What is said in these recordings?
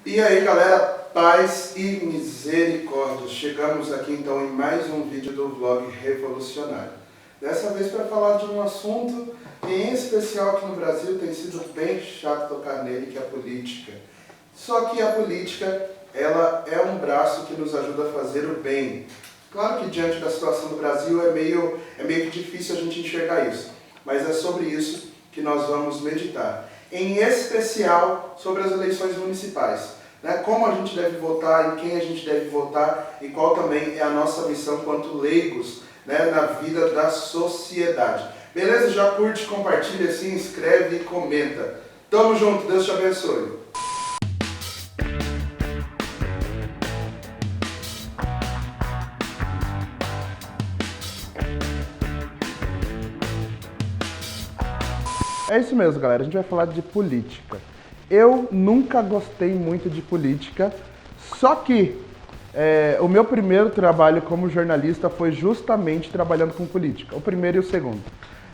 E aí galera, paz e misericórdia. Chegamos aqui então em mais um vídeo do vlog revolucionário. Dessa vez para falar de um assunto que em especial aqui no Brasil tem sido bem chato tocar nele, que é a política. Só que a política, ela é um braço que nos ajuda a fazer o bem. Claro que diante da situação do Brasil é meio que difícil a gente enxergar isso, mas é sobre isso que nós vamos meditar. Em especial sobre as eleições municipais. Como a gente deve votar, em quem a gente deve votar e qual também é a nossa missão quanto leigos na vida da sociedade. Beleza? Já curte, compartilha, se inscreve e comenta. Tamo junto, Deus te abençoe. É isso mesmo, galera. A gente vai falar de política. Eu nunca gostei muito de política, só que o meu primeiro trabalho como jornalista foi justamente trabalhando com política. O primeiro e o segundo.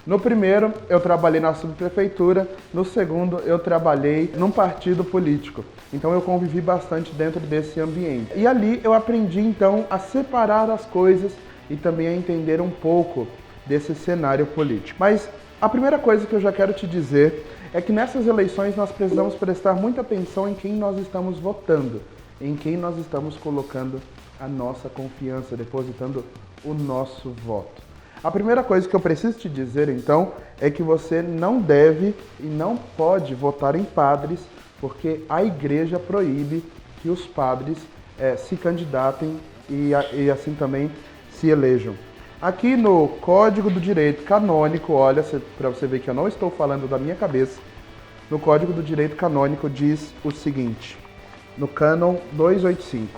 No primeiro, eu trabalhei na subprefeitura. No segundo, eu trabalhei num partido político. Então, eu convivi bastante dentro desse ambiente. E ali, eu aprendi, então, a separar as coisas e também a entender um pouco desse cenário político. Mas a primeira coisa que eu já quero te dizer é que nessas eleições nós precisamos prestar muita atenção em quem nós estamos votando, em quem nós estamos colocando a nossa confiança, depositando o nosso voto. A primeira coisa que eu preciso te dizer, então, é que você não deve e não pode votar em padres, porque a igreja proíbe que os padres se candidatem e assim também se elejam. Aqui no Código do Direito Canônico, olha, para você ver que eu não estou falando da minha cabeça, no Código do Direito Canônico diz o seguinte, no Cânon 285.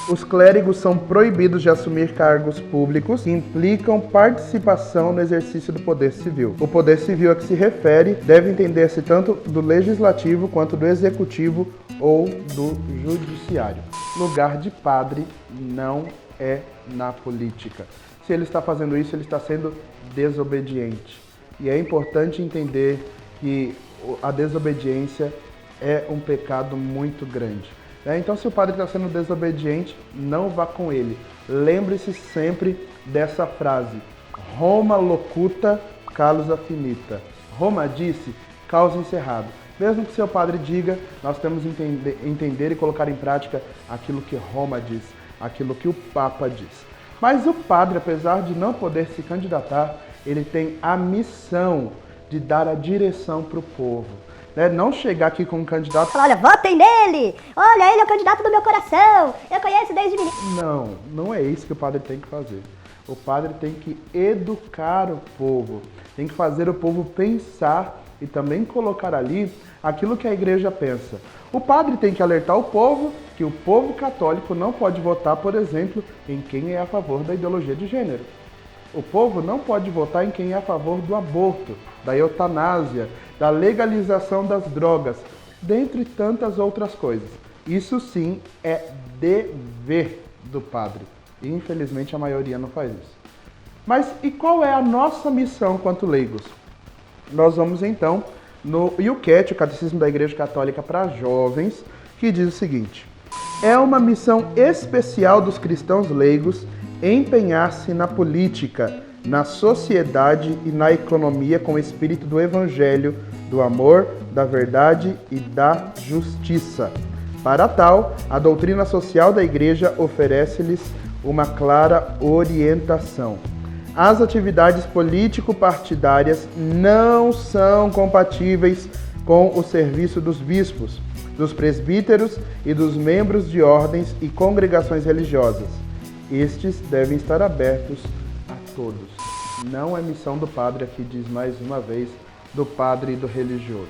Os clérigos são proibidos de assumir cargos públicos que implicam participação no exercício do poder civil. O poder civil a que se refere deve entender-se tanto do legislativo quanto do executivo ou do judiciário. Lugar de padre não é na política. Se ele está fazendo isso, ele está sendo desobediente. E é importante entender que a desobediência é um pecado muito grande. Então, se o padre está sendo desobediente, não vá com ele. Lembre-se sempre dessa frase: Roma locuta, causa finita. Roma disse, causa encerrado. Mesmo que seu padre diga, nós temos que entender e colocar em prática aquilo que Roma diz, aquilo que o Papa diz. Mas o padre, apesar de não poder se candidatar, ele tem a missão de dar a direção para o povo. Não chegar aqui com um candidato e falar, olha, votem nele! Olha, ele é o candidato do meu coração! Eu conheço desde menino. Não é isso que o padre tem que fazer. O padre tem que educar o povo, tem que fazer o povo pensar e também colocar ali aquilo que a igreja pensa. O padre tem que alertar o povo que o povo católico não pode votar, por exemplo, em quem é a favor da ideologia de gênero. O povo não pode votar em quem é a favor do aborto, da eutanásia, da legalização das drogas, dentre tantas outras coisas. Isso sim é dever do padre. E infelizmente a maioria não faz isso. Mas e qual é a nossa missão quanto leigos? Nós vamos então no IUCAT, o Catecismo da Igreja Católica para Jovens, que diz o seguinte: é uma missão especial dos cristãos leigos empenhar-se na política, na sociedade e na economia com o espírito do Evangelho, do amor, da verdade e da justiça. Para tal, a doutrina social da Igreja oferece-lhes uma clara orientação. As atividades político-partidárias não são compatíveis com o serviço dos bispos, dos presbíteros e dos membros de ordens e congregações religiosas. Estes devem estar abertos a todos. Não é missão do padre, aqui diz mais uma vez, do padre e do religioso.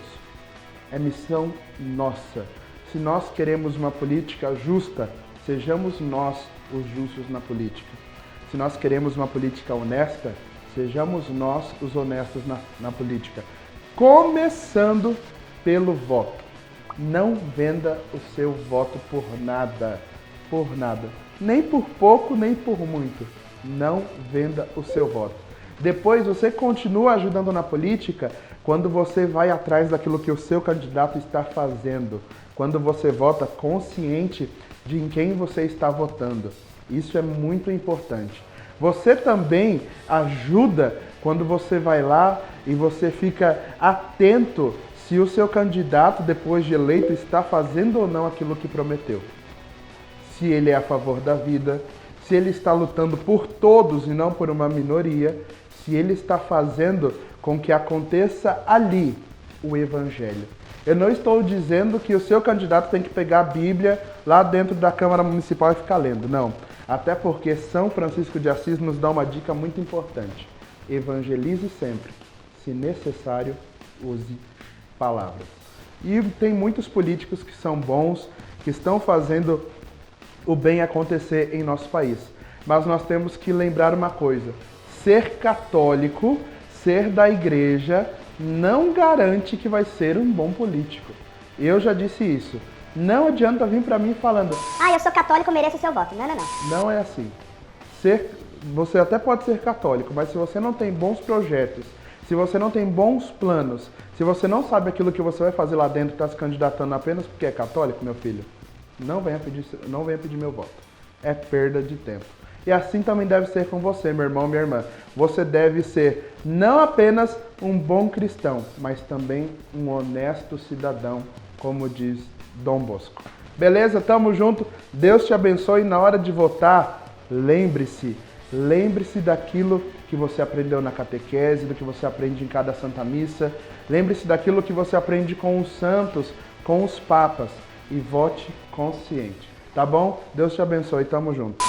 É missão nossa. Se nós queremos uma política justa, sejamos nós os justos na política. Se nós queremos uma política honesta, sejamos nós os honestos na política. Começando pelo voto. Não venda o seu voto por nada. Por nada. Nem por pouco, nem por muito. Não venda o seu voto. Depois você continua ajudando na política quando você vai atrás daquilo que o seu candidato está fazendo. Quando você vota consciente de em quem você está votando. Isso é muito importante. Você também ajuda quando você vai lá e você fica atento se o seu candidato, depois de eleito, está fazendo ou não aquilo que prometeu. Se ele é a favor da vida, se ele está lutando por todos e não por uma minoria, se ele está fazendo com que aconteça ali o Evangelho. Eu não estou dizendo que o seu candidato tem que pegar a Bíblia lá dentro da Câmara Municipal e ficar lendo, não. Até porque São Francisco de Assis nos dá uma dica muito importante. Evangelize sempre. Se necessário, use palavras. E tem muitos políticos que são bons, que estão fazendo o bem acontecer em nosso país. Mas nós temos que lembrar uma coisa. Ser católico, ser da igreja, não garante que vai ser um bom político. Eu já disse isso. Não adianta vir para mim falando: ah, eu sou católico, mereço seu voto. Não. Não é assim. Você até pode ser católico, mas se você não tem bons projetos, se você não tem bons planos, se você não sabe aquilo que você vai fazer lá dentro e está se candidatando apenas porque é católico, meu filho, não venha pedir meu voto. É perda de tempo. E assim também deve ser com você, meu irmão, minha irmã. Você deve ser não apenas um bom cristão, mas também um honesto cidadão, como diz Dom Bosco. Beleza? Tamo junto. Deus te abençoe. Na hora de votar, lembre-se daquilo que você aprendeu na catequese, do que você aprende em cada Santa Missa. Lembre-se daquilo que você aprende com os santos, com os papas. E vote consciente. Tá bom? Deus te abençoe. Tamo junto.